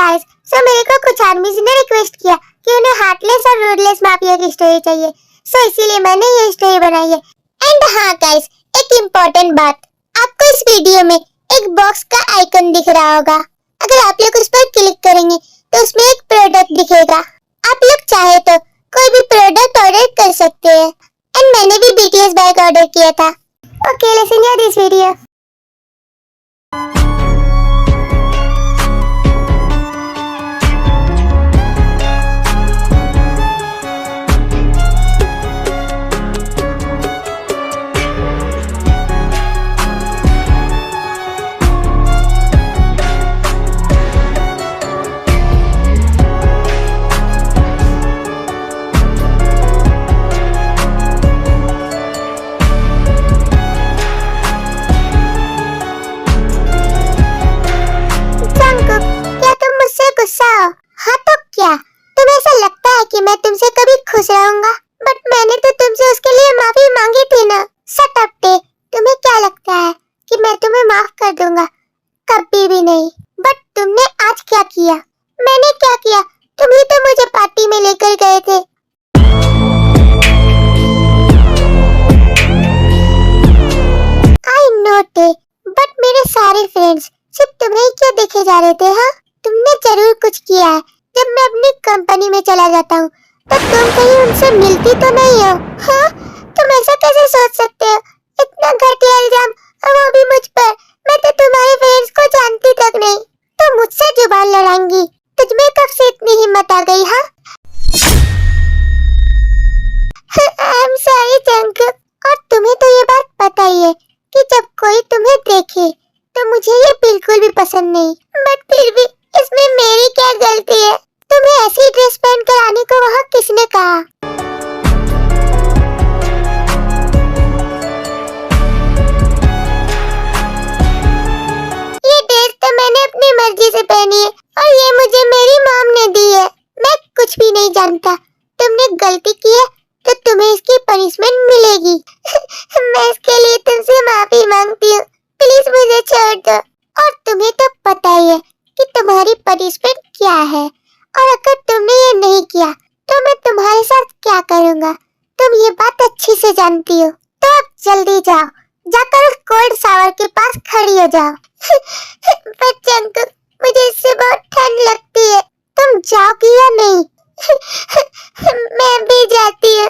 Guys, सो मेरे को कुछ आर्मीज ने रिक्वेस्ट किया कि उन्हें हार्टलेस और रूडलेस माफिया की स्टोरी चाहिए, सो इसीलिए मैंने ये स्टोरी बनाई है। एंड हाँ गाइस, एक इम्पोर्टेंट बात, आपको इस वीडियो में एक बॉक्स का आइकन दिख रहा होगा। अगर आप लोग उस पर क्लिक करेंगे तो उसमें एक प्रोडक्ट दिखेगा। आप लोग चाहे तो कोई भी प्रोडक्ट ऑर्डर कर सकते हैं। एंड मैंने भी BTS बैग ऑर्डर किया था। Okay, let's enjoy this video. हाँ तो क्या तुम्हें ऐसा लगता है कि मैं तुमसे कभी खुश रहूंगा? बट मैंने तो तुमसे उसके लिए माफी मांगी थी ना। शट अप टे, तुम्हें क्या लगता है कि मैं तुम्हें माफ कर दूंगा? कभी भी नहीं। बट तुमने आज क्या किया? मैंने क्या किया? तुम ही तो मुझे पार्टी में लेकर गए थे। आई नो टे, बट मेरे सारे फ्रेंड्स सिर्फ तुम्हें ही क्यों देखे जा रहे थे? हाँ, तुमने जरूर कुछ किया है। जब मैं अपनी कंपनी में चला जाता हूँ तो तुम कहीं उनसे मिलती तो नहीं हो? हाँ, तुम ऐसा कैसे सोच सकते हो? इतना घटिया इल्जाम, और वो भी मुझ पर। मैं तो तुम्हारे फ्रेंड्स को जानती तक नहीं, तो मुझसे जुबान लड़ाएंगी? तुझमें कब से इतनी हिम्मत आ गई? हाँ, आई एम सॉरी जंक। और तुम्हें तो ये बात पता ही है कि जब कोई तुम्हें देखे तो मुझे ये बिल्कुल भी पसंद नहीं। बट फिर भी इसमें मेरी क्या गलती है? तुम्हें ऐसी ड्रेस पहन कर आने को वहाँ किसने कहा? ये ड्रेस तो मैंने अपनी मर्जी से पहनी है और ये मुझे मेरी मॉम ने दी है। मैं कुछ भी नहीं जानता। तुमने गलती की है तो तुम्हें इसकी पनिशमेंट मिलेगी। मैं इसके लिए तुमसे माफी मांगती हूँ। प्लीज मुझे छोड़ दो। और तुम्हें तो पता ही है कि तुम्हारी पनिशमेंट क्या है, और अगर तुमने ये नहीं किया तो मैं तुम्हारे साथ क्या करूँगा, तुम ये बात अच्छी से जानती हो। तो अब जल्दी जाओ, जाकर उस कोल्ड शावर के पास खड़ी हो जाओ। बच्चों को मुझे इससे बहुत ठंड लगती है। तुम जाओगी या नहीं? मैं भी जाती हूँ।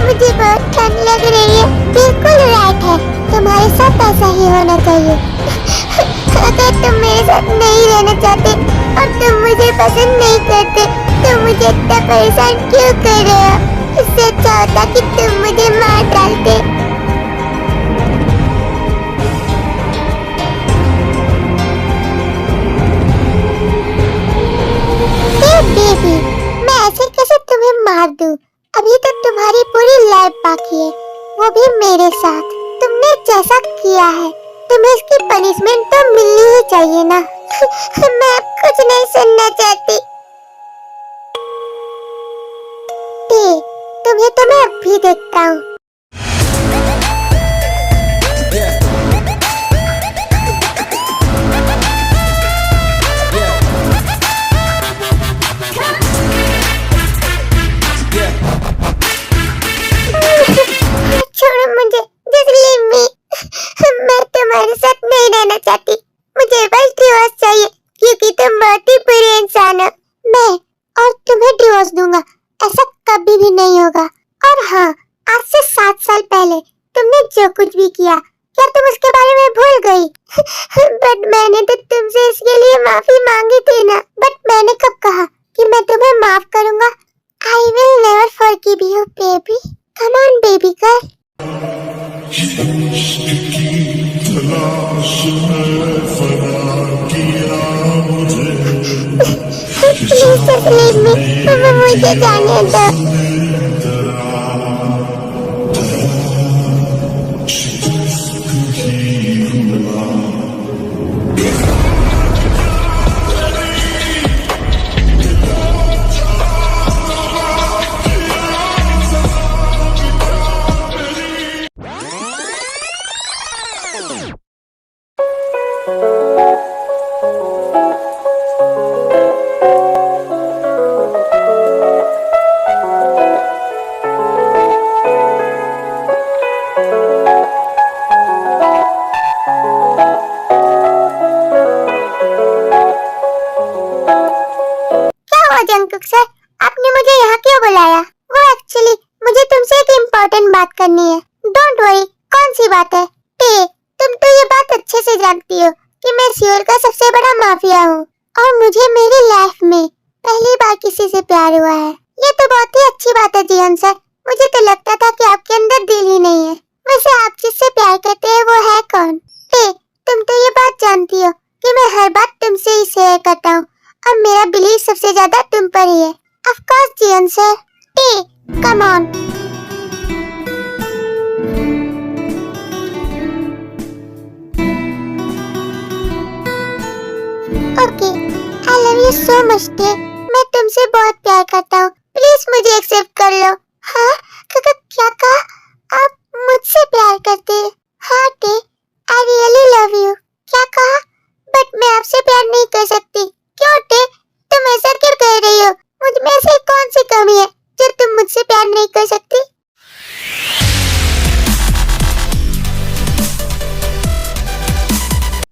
मुझे बहुत ठंड लग रही है। बिल्कुल राइट है, तुम्हारे साथ ऐसा ही होना चाहिए। अगर तुम मेरे साथ नहीं रहना चाहते और तुम मुझे पसंद नहीं करते तो मुझे इतना परेशान क्यों कर रहे हो? इससे अच्छा होता कि तुम मुझे मार डालते। बेबी, मैं ऐसे कैसे तुम्हें मार दूं? अभी तक तुम्हारी पूरी लाइफ बाकी है, वो भी मेरे साथ। तुमने जैसा किया है तुम्हें इसकी पनिशमेंट तो मिलनी ही चाहिए ना। मैं अब कुछ नहीं सुनना चाहती। तुम्हें तो मैं अभी देखता हूँ। छोड़ो मुझे, just leave me। मैं तुम्हारे साथ नहीं रहना चाहती। मुझे बस डिवोर्स चाहिए क्योंकि तुम बहुत ही बुरे इंसान हो। मैं और तुम्हें डिवोर्स दूंगा, ऐसा कभी भी नहीं होगा। और हाँ, आज से 7 साल पहले तुमने जो कुछ भी किया, क्या तुम उसके बारे में भूल गई? बट मैंने तो तुमसे इसके लिए माफी मांगी थी ना। बट मैंने कब कहा कि मैं तुम्हें माफ करूंगा? I will never forgive you, baby. Come on, baby girl. इश्क की तलाश में फना किया just leave me. मुझे जाने दो। जंकुक सर, आपने मुझे यहाँ क्यों बुलाया? वो एक्चुअली मुझे तुमसे एक इम्पोर्टेंट बात करनी है। डोंट वरी, कौन सी बात है? तुम तो ये बात अच्छे से जानती हो कि मैं सियोल का सबसे बड़ा माफिया हूँ और मुझे मेरी लाइफ में पहली बार किसी से प्यार हुआ है। ये तो बहुत ही अच्छी बात है जियान सर। मुझे तो लगता था कि आपके अंदर दिल ही नहीं है। वैसे आप जिससे प्यार करते हैं वो है कौन? तुम तो ये बात जानती हो कि मैं हर बात तुमसे ही शेयर करता हूँ और मेरा बिलीव सबसे ज्यादा तुम पर ही है। ऑफ कोर्स जियान sir. Come on. Okay, I love you so much टे। मैं तुमसे बहुत प्यार करता हूँ। प्लीज मुझे एक्सेप्ट कर लो। हाँ? क्या कहा? आप मुझसे प्यार करते हैं? हाँ टे, आई रियली लव यू। क्या कहा? बट मैं आपसे प्यार नहीं कर सकती। क्यों टे? तुम ऐसा क्यों कह रही हो? मुझ में ऐसी कौन सी कमी है जो तुम मुझसे प्यार नहीं कर सकती?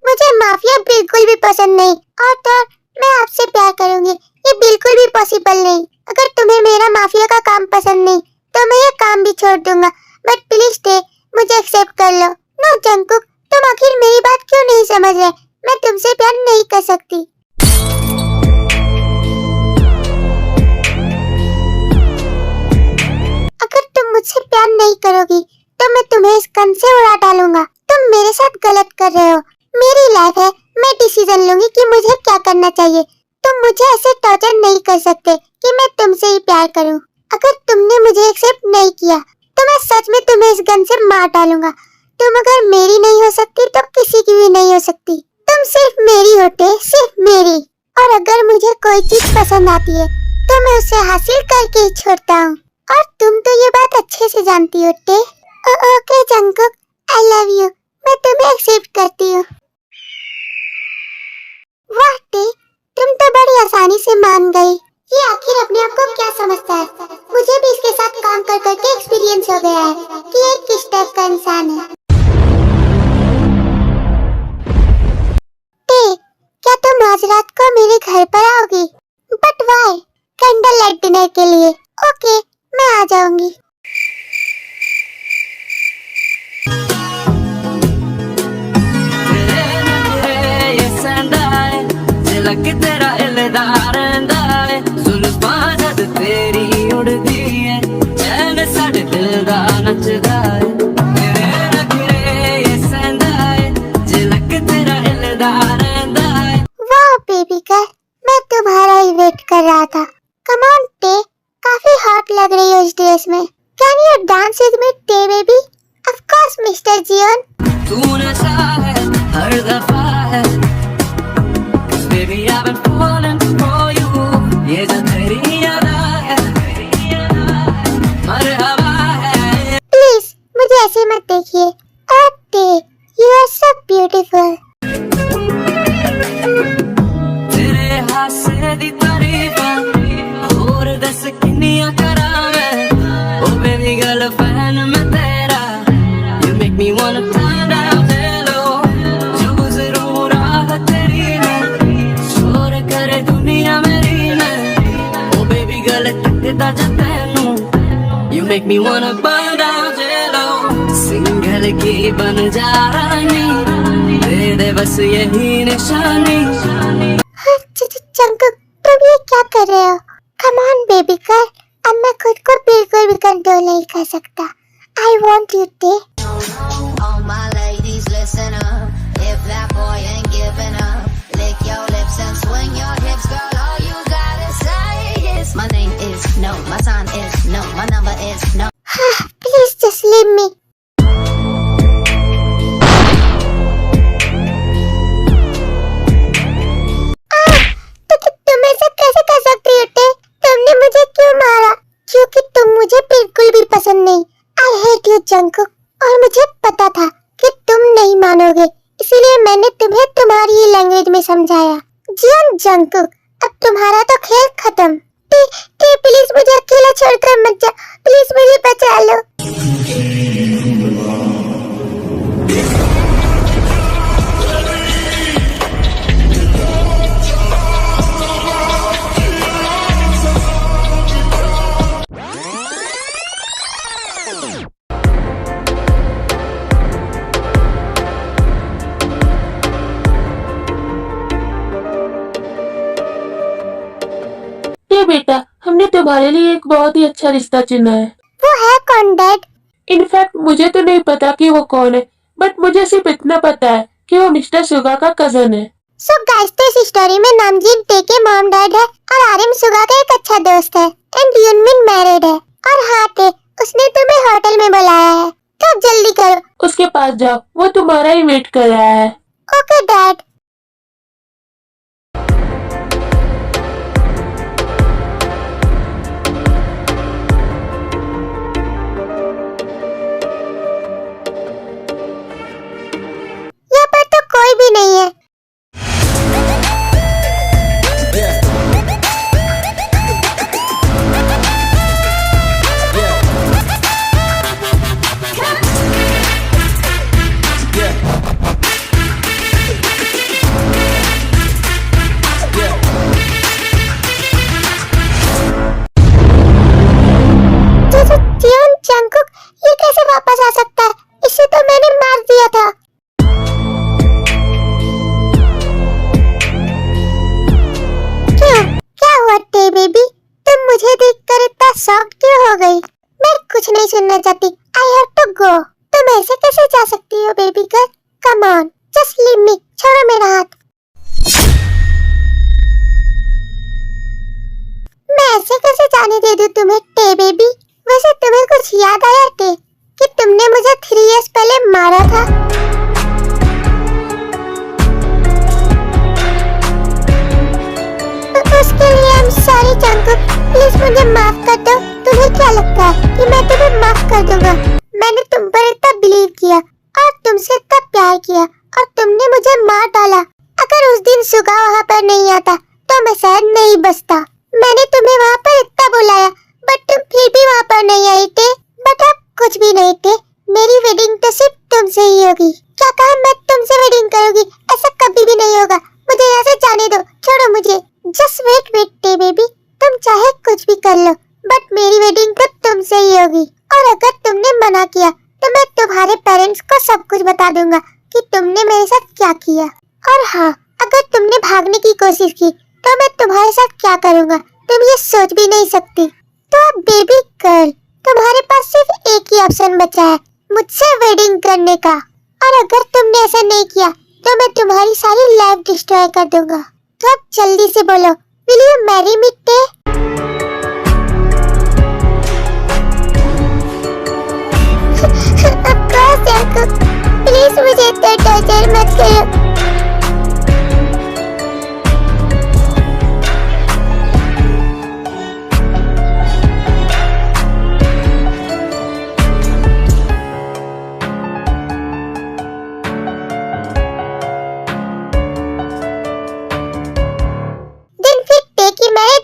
मुझे माफिया बिल्कुल भी पसंद नहीं और तो मैं आपसे प्यार करूंगी ये बिल्कुल भी पॉसिबल नहीं। अगर तुम्हें मेरा माफिया का काम पसंद नहीं तो मैं ये काम भी छोड़ दूंगा। बट प्लीज टे, मुझे एक्सेप्ट कर लो। नो जंकुक, तुम आखिर मेरी बात क्यों नहीं समझ रहे? मैं तुमसे प्यार नहीं कर सकती। अगर तुम मुझसे प्यार नहीं करोगी तो मैं तुम्हें इस गन से उड़ा डालूंगा। तुम मेरे साथ गलत कर रहे हो। मेरी लाइफ है, मैं डिसीजन लूंगी कि मुझे क्या करना चाहिए। तुम मुझे ऐसे टॉर्चर नहीं कर सकते कि मैं तुमसे ही प्यार करूं। अगर तुमने मुझे एक्सेप्ट नहीं किया तो मैं सच में तुम्हें इस गन से मार डालूंगा। तुम अगर मेरी नहीं हो सकती तो किसी की भी नहीं हो सकती। तुम सिर्फ मेरी होते, सिर्फ मेरी। और अगर मुझे कोई चीज पसंद आती है तो मैं उसे हासिल करके ही छोड़ता हूँ। और तुम तो ये बात अच्छे से जानती हो टे। Okay Jungkook, I love you. मैं तुम्हें एक्सेप्ट करती हूँ। वाह टे, तुम तो बड़ी आसानी से मान गई। ये आखिर अपने आप को क्या समझता है? मुझे भी इसके साथ काम कर करके एक्सपीरियंस हो गया है कि ये किस टाइप का इंसान है। टे, क्या तुम आज रात को मेरे घर पर आओगी? But why? Candle light dinner के लिए। ओके, मैं आ जाऊंगी। तेरा इल्दार जुल्फां जद तेरी उड़दी है चैन साडे दिल दा नचदा है तेरे नखरे ये सहंदा है झलक तेरा इल्दार है। वाह बेबी गर्ल, मैं तुम्हारा ही वेट कर रहा था। कम ऑन टे, काफी हॉट लग रही हो इस ड्रेस में। Can you dance with me टे baby? Of course mister Jeon. तू नशा है हर दफा है Baby, I've been falling for you. ये जो तेरी अदा है, मरहबा है। प्लीज मुझे ऐसे मत देखिए। Okay, you are so beautiful. तेरे हासे दी तारीफां और दस किन्नियां करां मैं। Oh baby girl, fan मैं तेरा। You make me wanna turn down hello. जो गुज़रूं राह तेरी दुनिया मेरी में ओ बेबी गर्ल तकदा जा तैनू you make me wanna burn down जेलो सिंगल की बन जा रानी दे दे बस यही निशानी। जंकुक, तुम ये क्या कर रहे हो? कम ऑन बेबी गर्ल, अब मैं खुद को बिल्कुल भी कंट्रोल नहीं कर सकता। आई वांट यू टे। All my ladies listen up. If that boy ain't giving up, lick your lips and swing your hips, girl. All you gotta say. Language में समझाया। जियोन जंगकुक, अब तुम्हारा तो खेल खत्म। प्लीज मुझे अकेला छोड़कर मत जा, प्लीज मुझे बचा लो। ये बेटा, हमने तुम्हारे लिए एक बहुत ही अच्छा रिश्ता चुना है। वो है कौन डैड? इनफैक्ट मुझे तो नहीं पता कि वो कौन है, बट मुझे सिर्फ इतना पता है कि वो मिस्टर सुगा का कजन है। सो गाइस, तो इस स्टोरी में नामजीन टे के मॉम डैड है और आर्यन सुगा का एक अच्छा दोस्त है एंड यूनमिन मैरिड है। और हाँ टे, उसने तुम्हें होटल में बुलाया है, तो जल्दी करो। उसके पास जाओ, वो तुम्हारा ही वेट कर रहा है। Okay dad. यहाँ पर तो कोई भी नहीं है। जियोन जंगकुक ये कैसे वापस आ सकता है? इसे तो मैंने मार दिया था। क्यों? क्या हुआ टे बेबी? तुम मुझे देखकर इतना शॉक्ड क्यों हो गई? मैं कुछ नहीं सुनना चाहती। I have to go. तुम ऐसे कैसे जा सकती हो baby girl? Come on, just leave me. छोड़ो मेरा हाथ। मैं ऐसे कैसे जाने दे दूं तुम्हें टे बेबी? वैसे तुम्हें कुछ याद आया टे कि तुमने मुझे 3 इयर्स पहले मारा था? उसके लिए I'm sorry जंगकुक, प्लीज मुझे माफ कर दो। तुम्हें क्या लगता है कि मैं तुम्हें माफ कर दूंगा? मैंने तुम पर इतना बिलीव किया और तुमसे इतना प्यार किया और तुमने मुझे मार डाला। अगर उस दिन सुगा वहाँ पर नहीं आता तो मैं शायद नहीं बचता। मैंने तुम्हें वहाँ पर इतना बुलाया बट तुम फिर भी वहाँ पर नहीं आई थे। बट अब कुछ भी नहीं थे, मेरी वेडिंग तो सिर्फ तुमसे ही होगी। क्या कहा? मैं तुमसे वेडिंग करूंगी? ऐसा कभी भी नहीं होगा। मुझे यहाँ से जाने दो, छोड़ो मुझे। जस्ट वेट टे बेबी, तुम चाहे कुछ भी कर लो बट मेरी वेडिंग तो तुमसे ही होगी। और अगर तुमने मना किया तो मैं तुम्हारे पेरेंट्स को सब कुछ बता दूंगा कि तुमने मेरे साथ क्या किया। और हाँ, अगर तुमने भागने की कोशिश की तो मैं तुम्हारे साथ क्या करूँगा तुम ये सोच भी नहीं सकती। तो अब बेबी गर्ल, तुम्हारे पास सिर्फ एक ही ऑप्शन बचा है, मुझसे वेडिंग करने का। और अगर तुमने ऐसा नहीं किया तो मैं तुम्हारी सारी लाइफ डिस्ट्रॉय कर दूंगा। तो अब जल्दी से बोलो, विल यू मैरी मी टे? ऑफ कोर्स जंगकुक, प्लीज मुझे इतना टॉर्चर मत करो।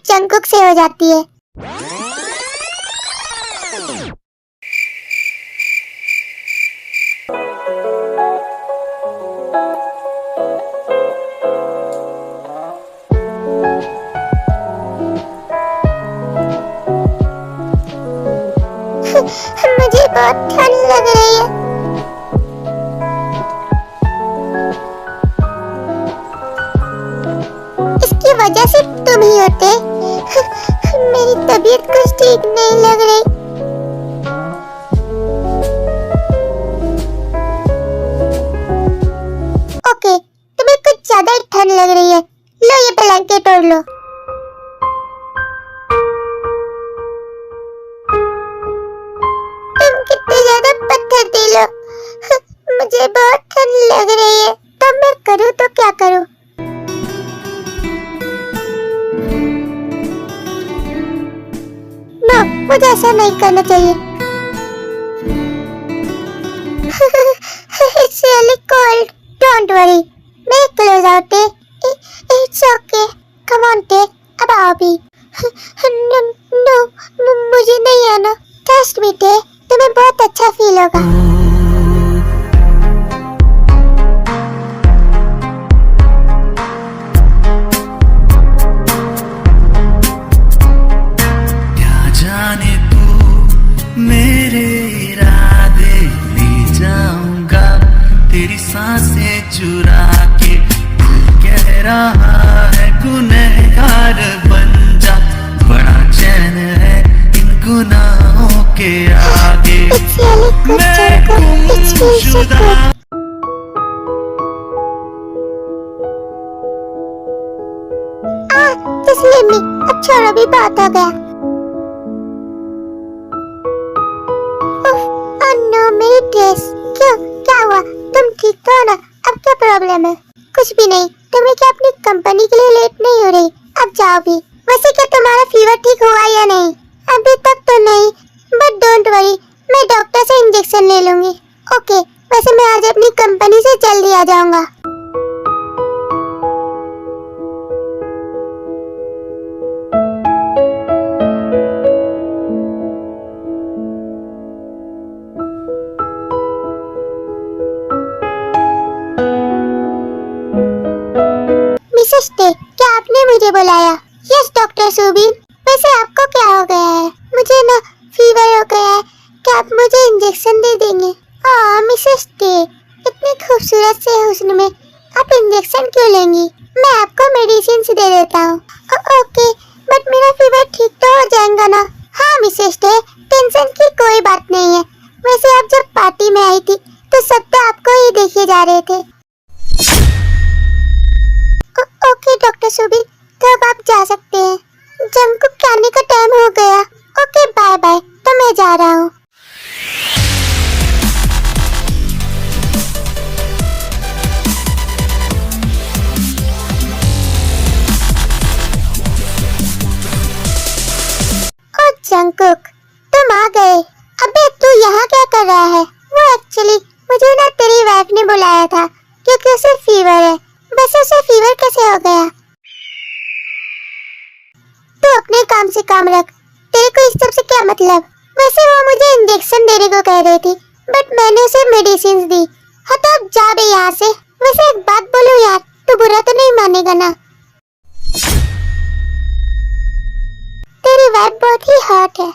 जंगकुक से हो जाती है। मुझे बहुत ठंड लग रही है। इसकी वजह से तुम ही होते। मेरी तबीयत कुछ ठीक नहीं लग रही। ओके, तुम्हें कुछ ज्यादा ही ठंड लग रही है। लो ये ब्लैंकेट ओढ़ लो। तुम कितने ज्यादा पत्थर दे लो। मुझे बहुत ठंड लग रही है, तो मैं करूँ तो क्या करूँ? नो, मुझे ऐसा नहीं करना चाहिए। It's really cold. Don't worry. मैं क्लोज आउट है। It's okay. Come on, take अब आओ भी. No, मुझे नहीं आना. Trust me, Tay. तुम्हें बहुत अच्छा फील होगा. क्या जाने तू मेरे इरादे ले जाऊंगा तेरी सांसें चुरा के कह रहा है गुनहगार बन जा बड़ा चैन है इन गुनाहों के आगे It's really good, मैं Jungkook. It feels so गुमशुदा good. Just leave me. अब छोड़ो भी बात हो गया. Oh no, मेरी ड्रेस. क्यों? क्या हुआ? तुम ठीक तो हो ना? अब क्या प्रॉब्लम है? कुछ भी नहीं. तुम्हें क्या अपनी कंपनी के लिए लेट नहीं हो रही? अब जाओ भी. वैसे क्या तुम्हारा फीवर ठीक हुआ या नहीं? अभी तक तो नहीं. But don't worry. मैं डॉक्टर से इंजेक्शन ले लूंगी. ओके. वैसे मैं आज अपनी कंपनी से जल्दी आ जाऊंगा. मिसेस टे, क्या आपने मुझे बुलाया? Yes doctor Subin. वैसे आपको क्या हो गया है? मुझे ना फीवर हो गया है. क्या आप मुझे इंजेक्शन दे देंगे? मिसेस टे, इतनी खूबसूरत से हुस्न में आप इंजेक्शन क्यों लेंगी? मैं आपको मेडिसिन दे देता हूँ. ओके, बट मेरा फीवर ठीक तो हो जाएगा ना? हाँ मिसेस टे, टेंशन की कोई बात नहीं है. वैसे आप जब पार्टी में आई थी तो सब तो आपको ही देखे जा रहे थे. ओके डॉक्टर सुबीन, तो अब आप जा सकते हैं. जंगकुक के आने का टाइम हो गया. Okay bye bye. तो मैं जा रहा हूँ. ओ जंगकुक, तुम आ गए. अबे तू यहाँ क्या कर रहा है? वो एक्चुअली मुझे ना तेरी वाइफ ने बुलाया था क्योंकि उसे फीवर है. वैसे उसे फीवर कैसे हो गया? तू अपने काम से काम रख. तेरे को इस सब से क्या मतलब? वैसे वो मुझे इंजेक्शन देने को कह रही थी बट मैंने उसे मेडिसिन दी. हाँ तो अब जा बे यहाँ से. वैसे एक बात बोलूं यार, तू बुरा तो नहीं मानेगा ना? तेरी वाइफ बहुत ही हॉट है.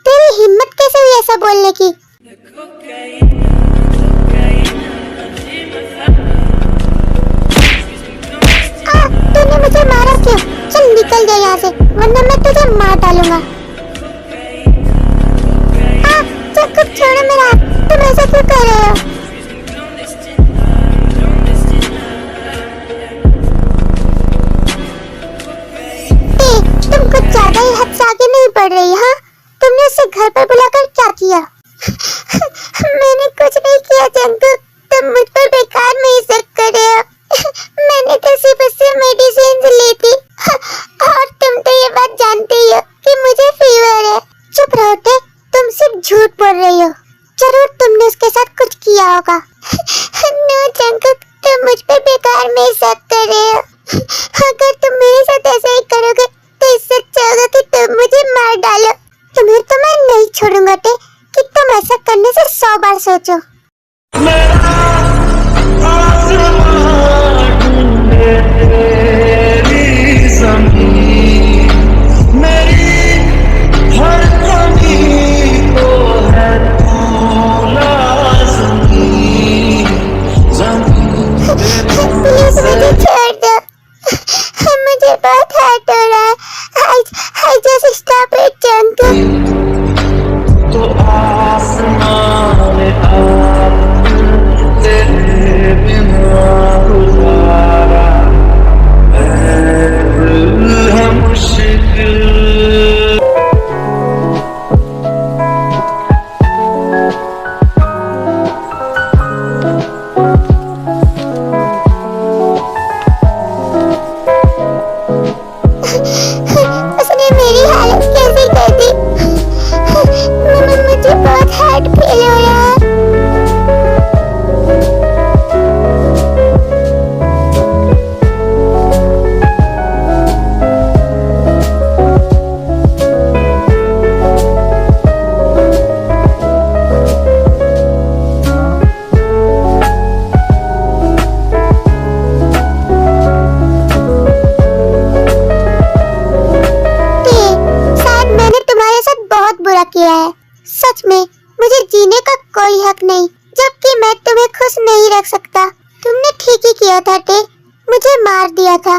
तेरी हिम्मत कैसे हुई ऐसा बोलने की? तूने मुझे मारा क्यों? चल निकल जा यहाँ से वरना मैं तुझे मार डालूंगा. जंगकुक छोड़ो मेरा हाथ. तुम ऐसा क्यों कर रहे हो? तुम कुछ ज्यादा ही हद से आगे नहीं बढ़ रही. हाँ, तुमने उसे घर पर बुलाकर क्या किया? मैंने कुछ नहीं किया जंगकुक. तुम मुझ पर बेकार में ही शक कर रहे हो. मैंने तो सिर्फ उससे मेडिसिन ली थी. और तुम तो ये बात जानते ही हो कि मुझे फीवर है. चुप रहो टे, तुम सिर्फ झूठ बोल रही हो. जरूर तुमने उसके साथ कुछ किया होगा. नो जंगकुक, तुम मुझ पर बेकार में ही शक कर रहे हो. अगर तुम मेरे साथ ऐसा ही करोगे तो इससे अच्छा होगा कि तुम मुझे मार डालो. तुम्हें तो मैं नहीं छोड़ूंगा टे कि तुम ऐसा करने से 100 बार सोचो. प्लीज मुझे छोड़ दो. मुझे बहुत हर्ट हो रहा है. I just stop it Jungkook. तो आसमान आप तेरे बिना गुजारा है मुश्किल. उसने मेरी हालत कैसी कर दी? मुझे मार दिया था।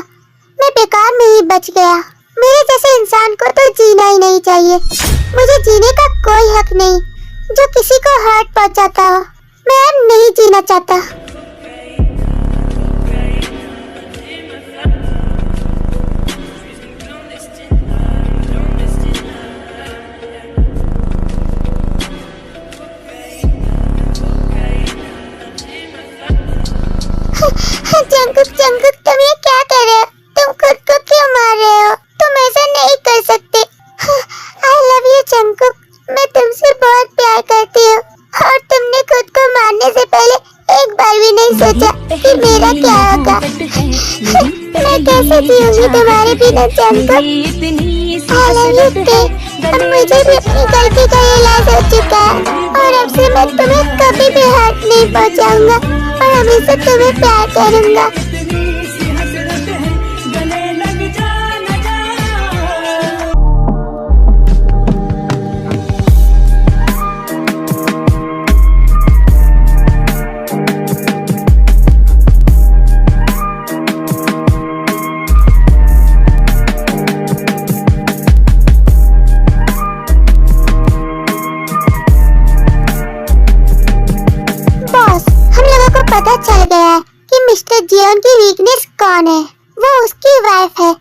मैं बेकार में ही बच गया। मेरे जैसे इंसान को तो जीना ही नहीं चाहिए। मुझे जीने का कोई हक नहीं। जो किसी को हर्ट पहुंचाता हो, मैं अब नहीं जीना चाहता। जंकुक जंकुक, तुम ये क्या कर रहे हो? तुम खुद को क्यों मार रहे हो? तुम ऐसा नहीं कर सकते। आई लव यू जंकुक। मैं तुमसे बहुत प्यार करती हूँ और तुमने खुद को मारने से पहले एक बार भी नहीं सोचा कि मेरा क्या होगा। मैं कैसे जीऊंगी तुम्हारे बिना जंकुक? आई लव यू ते। अब मुझे भी अपनी गलती का इलाज हो चुका है और अब से मैं तुम्हें कभी भी हर्ट नहीं पहुँचाऊंगा और हमेशा तुम्हें प्यार करूंगा। पता चल गया है कि मिस्टर जियोन की वीकनेस कौन है। वो उसकी वाइफ है।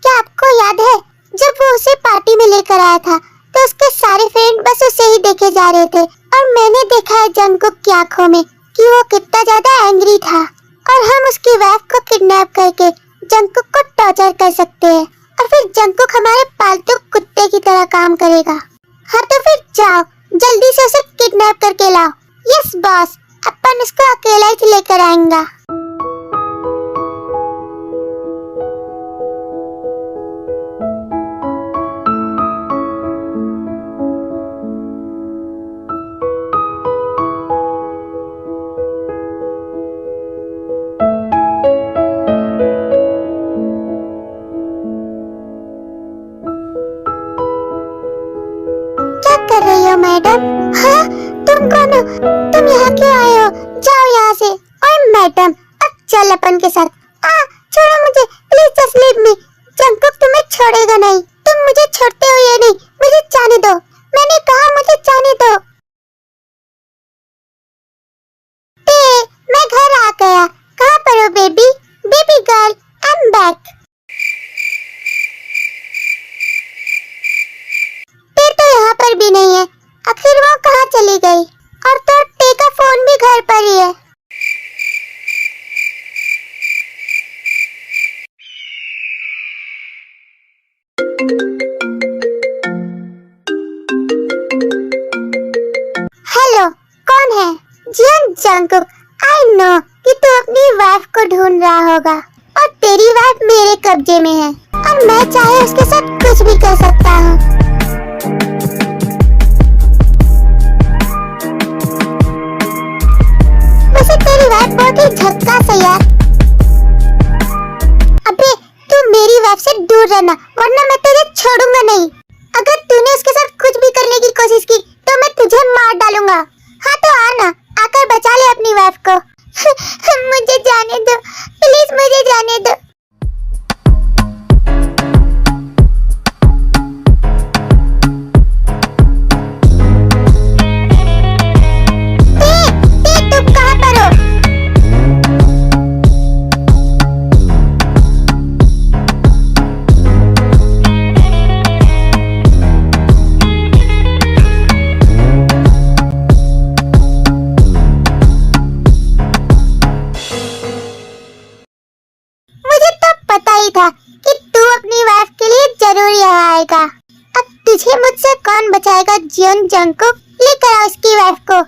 क्या आपको याद है जब वो उसे पार्टी में लेकर आया था तो उसके सारे फ्रेंड बस उसे ही देखे जा रहे थे और मैंने देखा है जंकुक की आंखों में कि वो कितना ज्यादा एंग्री था। और हम उसकी वाइफ को किडनैप करके जंकुक को टॉर्चर कर सकते हैं और फिर जंकुक हमारे पालतू कुत्ते की तरह काम करेगा। हाँ तो फिर जाओ जल्दी से उसे किडनैप करके लाओ। यस बॉस, अपन उसको अकेला ही लेकर आएंगा। क्या कर रही हो मैडम? हाँ, तुम कौन हो? तुम यहाँ क्यों आए हो? जाओ यहाँ से। ओए मैडम, अब चल अपन के साथ। छोड़ो मुझे, please just leave me. Jungkook तुम्हें छोड़ेगा नहीं। तुम मुझे छोड़ते हो या नहीं? मुझे जाने दो। मैंने कहा मुझे जाने दो। मैं घर आ गया। कहाँ पर हो baby? Baby girl, I am back. तो यहाँ पर भी नहीं है। आखिर वो कहाँ चली गई? और तो टे का फोन भी घर पर ही है। हेलो, कौन है? जियोन जंकुक, आई नो कि तू अपनी वाइफ को ढूंढ रहा होगा और तेरी वाइफ मेरे कब्जे में है और मैं चाहे उसके साथ कुछ भी कर सकता हूँ। वैसे तेरी वाइफ बहुत ही झक्कास है यार। अबे तू मेरी वाइफ से दूर रहना वरना मैं तुझे छोड़ूंगा नहीं। अगर तूने उसके साथ कुछ भी करने की कोशिश की तो मैं तुझे मार डालूंगा। हाँ तो आना, आकर बचा ले अपनी वाइफ को। मुझे जाने दो प्लीज, मुझे जाने दो। तुम कहाँ पर हो? था कि तू अपनी वाइफ के लिए जरूर यहाँ आएगा। अब तुझे मुझसे कौन बचाएगा जियोन जंकुक? लेकर आओ उसकी वाइफ को।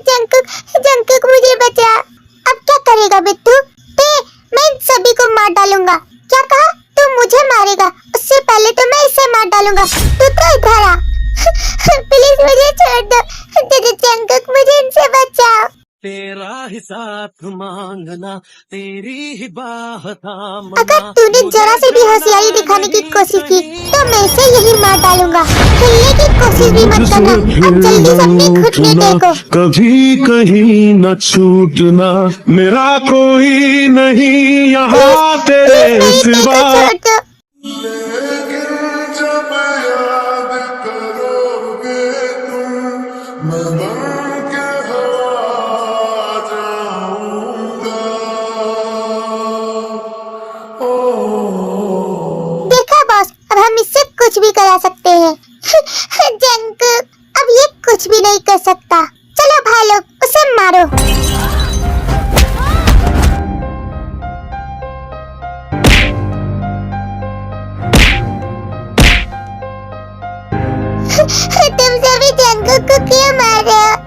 जंकुक, जंकुक मुझे बचा। अब क्या करेगा बिट्टू? मैं इन सभी को मार डालूंगा। क्या कहा? तू मुझे मारेगा? उससे पहले तो मैं इसे मार डालूंगा। तू तो इधर आ। प्लीज मुझे छोड़ दो। जंकुक, मुझे इनसे बचाओ। तेरा ही साथ मांगना, तेरी ही बाह थामना। अगर तूने जरा से भी होशियारी दिखाने की कोशिश की तो मैं इसे यही मार डालूंगा। हिलने की कोशिश कोशिश भी मत करना, अब जल्दी से अपने घुटने टेको। कभी कहीं न छूटना, मेरा कोई नहीं यहाँ तेरे मेरी टेको सिवा। छोड़ दो। जब याद करोगे तुम, मैं बन के हवा जाऊंगा। देखा बॉस, अब हम इससे कुछ भी करा सकते हैं। जंगकुक, अब ये कुछ भी नहीं कर सकता। चलो भाई लोग, उसे मारो। तुम सभी जंगकुक को क्यों मार रहे हो?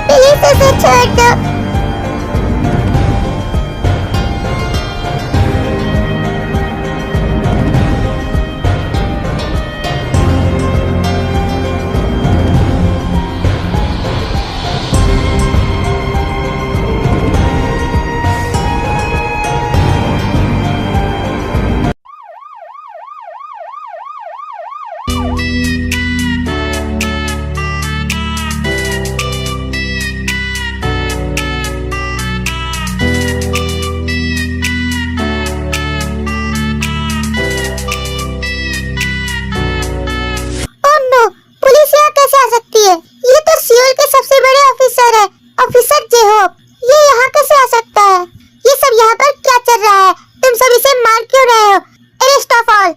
प्लीज उसे छोड़ दो। ओह नो, पुलिस यहाँ कैसे आ सकती है? ये तो सियोल के सबसे बड़े ऑफिसर है, ऑफिसर जेहोक। ये यहाँ कैसे आ सकता है? ये सब यहाँ पर क्या चल रहा है? तुम सब इसे मार क्यों रहे हो? Arrest of all.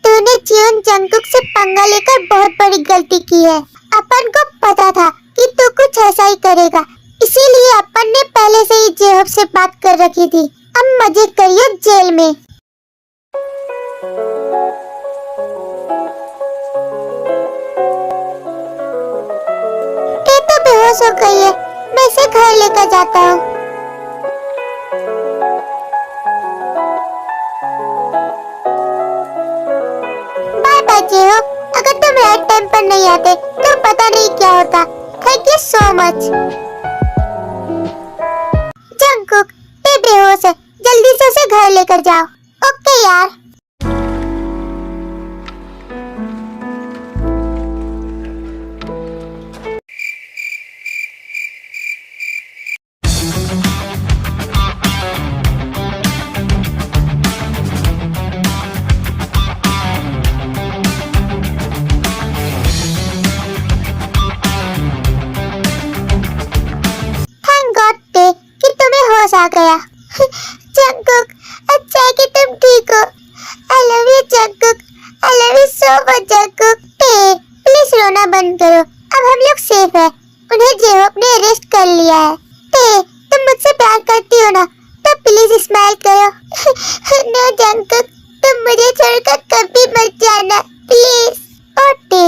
तूने जियोन जंगकुक से पंगा लेकर बहुत बड़ी गलती की है। अपन को पता था कि तू कुछ ऐसा ही करेगा, इसीलिए अपन ने पहले से ही जेहोक से बात कर रखी थी। अब मजे करियो जेल में। ये तो बेहोश हो गई है, मैं इसे घर लेकर जाता हूँ। बाय बाय जेहोक, अगर तुम राइट टाइम पर नहीं आते तो पता नहीं क्या होता। Thank you so much. Jungkook, ये बेहोश है, जल्दी से उसे घर लेकर जाओ। ओके यार। थैंक गॉड पे कि तुम्हें होश आ गया। जंगकुक, अच्छा है कि तुम ठीक हो। आई love you Jungkook, I love you so much Jungkook. Please रोना बंद करो, अब हम लोग सेफ है। उन्हें जेहोक ने अरेस्ट कर लिया है। तुम मुझसे प्यार करती हो ना, तो प्लीज स्माइल करो। नो जंगकुक, तुम मुझे छोड़कर कभी मत जाना प्लीज। ओटे,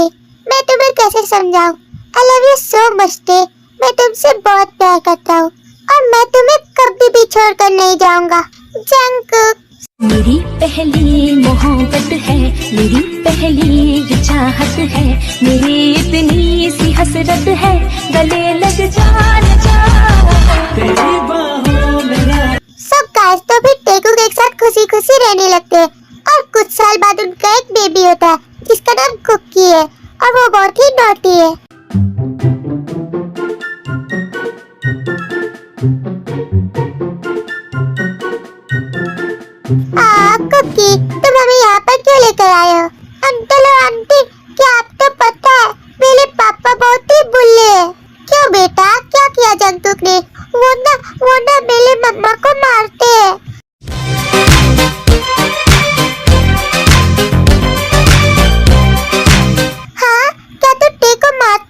मैं तुम्हें कैसे समझाऊं? आई लव यू सो मच टे, मैं तुमसे बहुत प्यार करता हूँ और मैं तुम्हें कभी भी छोड़कर नहीं जाऊंगा। जंगकुक। मेरी पहली मोहब्बत है, मेरी पहली चाहत है, मेरी इतनी सी हसरत है, गले लग जा तेरी बाहों में रह सब गाइस तो भी टेकुक एक साथ खुशी खुशी रहने लगते हैं और कुछ साल बाद उनका एक बेबी होता है जिसका नाम कुकी है और वो बहुत ही नॉटी है। कुकी, तुम हमें यहाँ पर क्यों लेकर आए हो? अंकल और आंटी, क्या आपको पता है मेरे पापा बहुत ही बुल्ले हैं। क्यों बेटा, क्या किया जंगकुक ने? वो ना मेरे मम्मा को मारते हैं। हाँ, क्या तू टे को मारता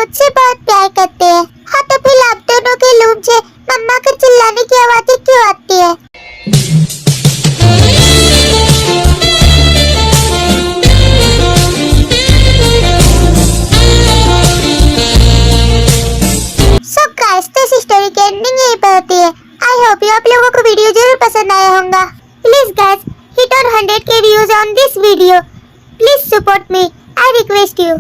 मुझसे बहुत प्यार करते हैं। हाँ तो फिर आप दोनों के लूप से मम्मा के चिल्लाने की आवाजें क्यों आती है? So guys, तो इस स्टोरी की एंडिंग यहीं पर होती है। आई होप आप लोगों को वीडियो जरूर पसंद आया होगा। Please guys hit on 100K views on this video. Please support me. I request you.